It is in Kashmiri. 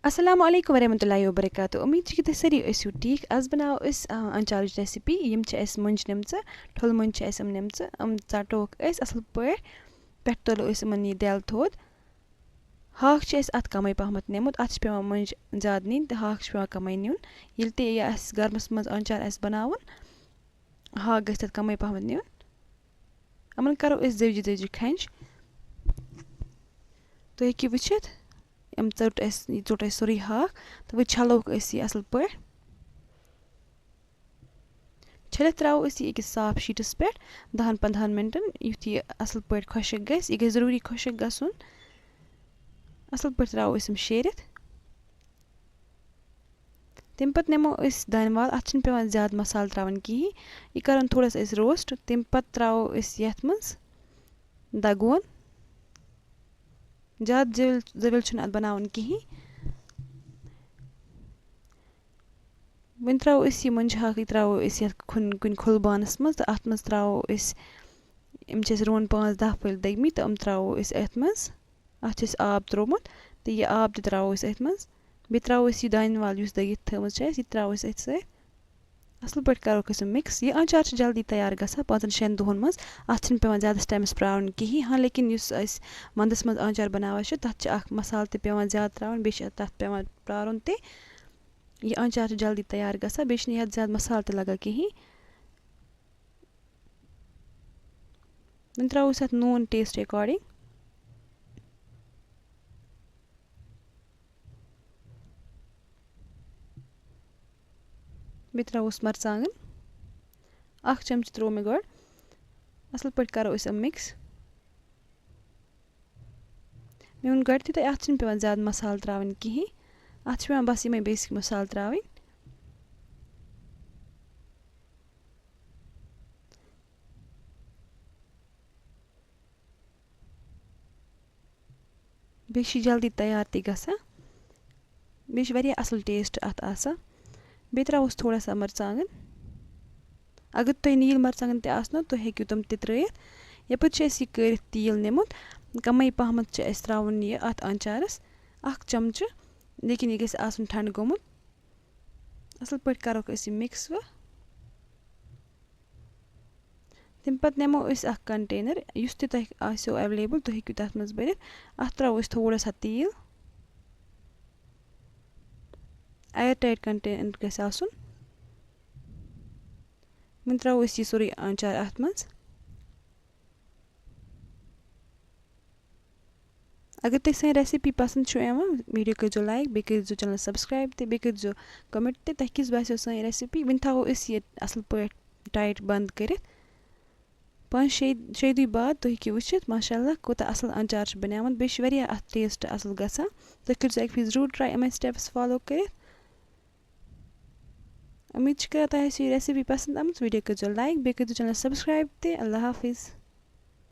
Assalamu alaikum warahmatullahi wabarakatuh. उम्मीद छी कि तुम सारी ٲسِو ٹھیٖک آز بناو أسۍ अंचारٕچ रेसिपी یِم چھِ اَسہِ مۄنجہِ نِمژٕ ٹھوٚل مۄنجہِ چھِ اَسہِ نِمژٕ ژَٹوکھ أسۍ اَصٕل پٲٹھۍ پٮ۪ٹھٕ تُلو أسۍ یِمَن یہِ دٮ۪ل تھوٚد ہاکھ چھِ اَسہِ اَتھ کَمٕے پَہمَتھ نِمُت اَتھ چھِ پٮ۪وان مۄنجہِ زیادٕ نِنۍ تہٕ ہاکھ چھِ پٮ۪وان کَمٕے نیُن ییٚلہِ تہِ یہِ اَسہِ گرمَس منٛز آنچار آسہِ بَناوُن ہاکھ گژھِ تَتھ کَمٕے پَہمَتھ نیُن یِمَن کَرو أسۍ زٲوجہِ زٲوجہِ کھَنٛجہِ تُہۍ ہیٚکِو وٕچھِتھ یِم ژوٚٹ اَسہِ سورُے ہاکھ تہٕ وۄنۍ چھَلوکھ أسۍ یہِ اَصٕل پٲٹھۍ چھٔلِتھ ترٛاوو أسۍ یہِ أکِس صاف شیٖٹَس پٮ۪ٹھ 10-15 مِنٹَن یُتھ یہِ اَصٕل پٲٹھۍ خۄشِک گژھِ یہِ گژھِ ضروٗری خۄشِک گژھُن اَصٕل پٲٹھۍ ترٛاوو أسۍ یِم شیٖرِتھ تمہِ پَتہٕ نِمو أسۍ دانہِ وَل اَتھ چھِنہٕ پٮ۪وان زیادٕ مصالہٕ ترٛاوُن کِہیٖنۍ یہِ کَرَن تھوڑا سا أسۍ روسٹ تمہِ پَتہٕ ترٛاوو أسۍ یَتھ منٛز دَگون زیادٕ زٔوِل چھُنہٕ اَتھ بَناوُن کِہیٖنۍ وۄنۍ ترٛاوو أسۍ یہِ مۄنجہِ ہاکھٕے ترٛاوو أسۍ یَتھ کُنہِ کھُلہٕ بانَس منٛز تہٕ اَتھ منٛز ترٛاوو أسۍ یِم چھِ اَسہِ رۄن 5-10 پھٔلۍ دٔگمٕتۍ تہٕ یِم ترٛاوو أسۍ أتھۍ منٛز اَتھ چھِ اَسہِ آب ترٛوومُت تہٕ یہِ آب تہِ ترٛاوو أسۍ أتھۍ منٛز بیٚیہِ ترٛاوو أسۍ یہِ دانہِ وَل یُس دٔگِتھ تھٲومٕژ چھِ اَسہِ یہِ ترٛاوو أسۍ أتھۍ سۭتۍ اَصٕل پٲٹھۍ کَروکھ أسۍ یِم مِکٕس یہِ آنچار چھِ جلدی تیار گژھان 5-6 دۄہَن منٛز اَتھ چھِنہٕ پٮ۪وان زیادَس ٹایمَس پرٛارُن کِہیٖنۍ ہاں لیکِن یُس أسۍ وَنٛدَس منٛز آنچار بَناوان چھِ تَتھ چھِ اَکھ مصالہٕ تہِ پٮ۪وان زیادٕ ترٛاوُن بیٚیہِ چھِ تَتھ پٮ۪وان پرٛارُن تہِ یہِ آنچار چھِ جلدی تیار گژھان بیٚیہِ چھِنہٕ یَتھ زیادٕ مصالہٕ تہِ لَگان کِہیٖنۍ وۄنۍ ترٛاوو أسۍ اَتھ نوٗن ٹیسٹ اٮ۪کاڈِنٛگ بیٚیہِ ترٛاووس مَرژانٛگَن 1 چمچہٕ ترٛوو مےٚ گۄڈٕ اَصٕل پٲٹھۍ کَرو أسۍ یِم مِکٕس مےٚ ووٚن گۄڈٕ تہِ تۄہہِ اَتھ چھِنہٕ پٮ۪وان زیادٕ مصالہٕ ترٛاوٕنۍ کِہیٖنۍ اَتھ چھِ پٮ۪وان بَس یِمَے بیسِک مصالہٕ ترٛاوٕنۍ بیٚیہِ چھِ جلدی تیار تہِ گژھان بیٚیہِ چھِ واریاہ اَصٕل ٹیسٹ اَتھ آسان بیٚیہِ ترٛاووس تھوڑا سا مَرژانٛگَن اگر تۄہہِ نیٖل مَرژانٛگَن تہِ آسنو تُہۍ ہیٚکِو تِم تہِ ترٛٲیِتھ یَپٲرۍ چھِ اَسہِ یہِ کٲرِتھ تیٖل نِمُت کَمٕے پَہمَتھ چھِ اَسہِ ترٛاوُن یہِ اَتھ آنچارَس 1 چمچہٕ لیکِن یہِ گژھِ آسُن ٹھنٛڈٕ گوٚمُت اَصٕل پٲٹھۍ کَروکھ أسۍ یہِ مِکٕس وۄنۍ تمہِ پَتہٕ نِمو أسۍ اَکھ کَنٹینَر یُس تہِ تۄہہِ آسیو اٮ۪ولیبٕل تُہۍ ہیٚکِو تَتھ منٛز بٔرِتھ اَتھ ترٛاوو أسۍ تھوڑا سا تیٖل اَیَر ٹایٹ کَنٹینَر گژھِ آسُن وۄنۍ ترٛاوو أسۍ یہِ سورُے آنچار اَتھ منٛز اگر تۄہہِ سٲنۍ ریسِپی پَسنٛد چھُ یِوان ویٖڈیو کٔرۍزیو لایک بیٚیہِ کٔرۍزیو چَنَل سَبسکرایب تہِ بیٚیہِ کٔرۍزیو کَمٮ۪نٛٹ تہِ تۄہہِ کِژھ باسیو سٲنۍ ریسِپی وۄنۍ تھاوو أسۍ یہِ اَصٕل پٲٹھۍ ٹایٹ بنٛد کٔرِتھ 5-6 دُہۍ بعد تُہۍ ہیٚکِو وٕچھِتھ ماشاء اللہ کوٗتاہ اَصٕل آنچار چھُ بنیٛامُت بیٚیہِ چھِ واریاہ اَتھ ٹیسٹ اَصٕل گژھان تُہۍ کٔرۍزیو اَکہِ پھِرِ ضروٗر ٹرٛاے یِمَے سِٹٮ۪پٕس فالو کٔرِتھ اُمیٖد چھِ کَران تۄہہِ آسہِ یہِ ریسِپی پَسنٛد آمٕژ ویٖڈیو کٔرۍزیو لایک بیٚیہِ کٔرۍزیو چَنَل سَبسکرایب تہِ اللہ حافِظ